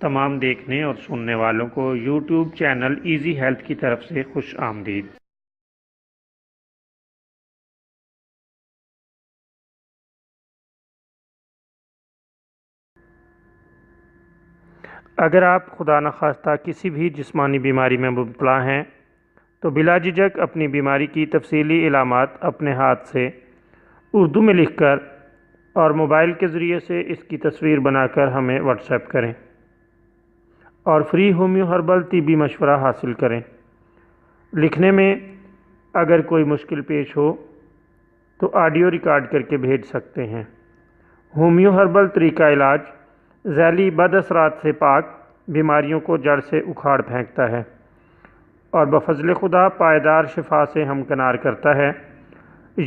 تمام دیکھنے اور سننے والوں کو یوٹیوب چینل ایزی ہیلتھ کی طرف سے خوش آمدید۔ اگر آپ خدا نخواستہ کسی بھی جسمانی بیماری میں مبتلا ہیں تو بلا جھجک اپنی بیماری کی تفصیلی علامات اپنے ہاتھ سے اردو میں لکھ کر اور موبائل کے ذریعے سے اس کی تصویر بنا کر ہمیں واٹس ایپ کریں اور فری ہومیو ہربل طبی مشورہ حاصل کریں۔ لکھنے میں اگر کوئی مشکل پیش ہو تو آڈیو ریکارڈ کر کے بھیج سکتے ہیں۔ ہومیو ہربل طریقہ علاج ذیلی بد اثرات سے پاک، بیماریوں کو جڑ سے اکھاڑ پھینکتا ہے اور بفضل خدا پائیدار شفا سے ہمکنار کرتا ہے۔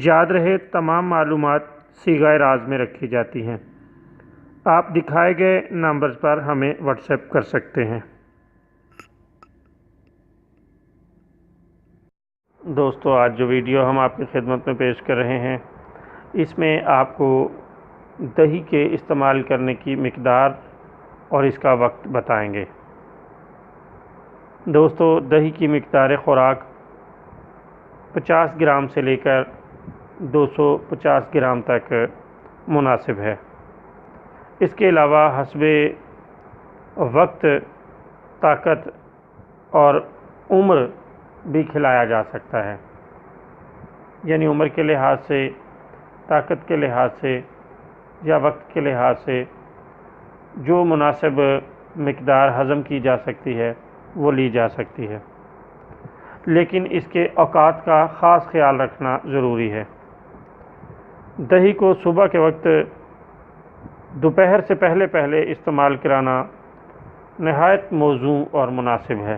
یاد رہے تمام معلومات صیغہ راز میں رکھی جاتی ہیں۔ آپ دکھائے گئے نمبرز پر ہمیں واٹس ایپ کر سکتے ہیں۔ دوستو، آج جو ویڈیو ہم آپ کی خدمت میں پیش کر رہے ہیں اس میں آپ کو دہی کے استعمال کرنے کی مقدار اور اس کا وقت بتائیں گے۔ دوستو، دہی کی مقدار خوراک 50 گرام سے لے کر 250 گرام تک مناسب ہے۔ اس کے علاوہ حسب وقت، طاقت اور عمر بھی کھلایا جا سکتا ہے، یعنی عمر کے لحاظ سے، طاقت کے لحاظ سے یا وقت کے لحاظ سے جو مناسب مقدار ہضم کی جا سکتی ہے وہ لی جا سکتی ہے، لیکن اس کے اوقات کا خاص خیال رکھنا ضروری ہے۔ دہی کو صبح کے وقت دوپہر سے پہلے استعمال کرانا نہایت موزوں اور مناسب ہے۔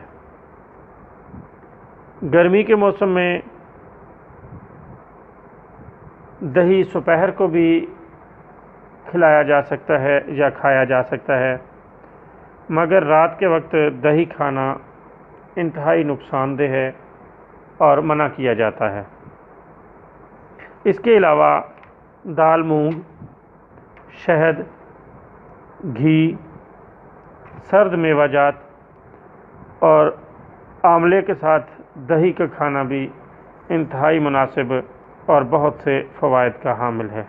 گرمی کے موسم میں دہی دوپہر کو بھی کھلایا جا سکتا ہے یا کھایا جا سکتا ہے، مگر رات کے وقت دہی کھانا انتہائی نقصان دہ ہے اور منع کیا جاتا ہے۔ اس کے علاوہ دال، مونگ، شہد، گھی، سرد میوہ جات اور آملے کے ساتھ دہی کا کھانا بھی انتہائی مناسب اور بہت سے فوائد کا حامل ہے۔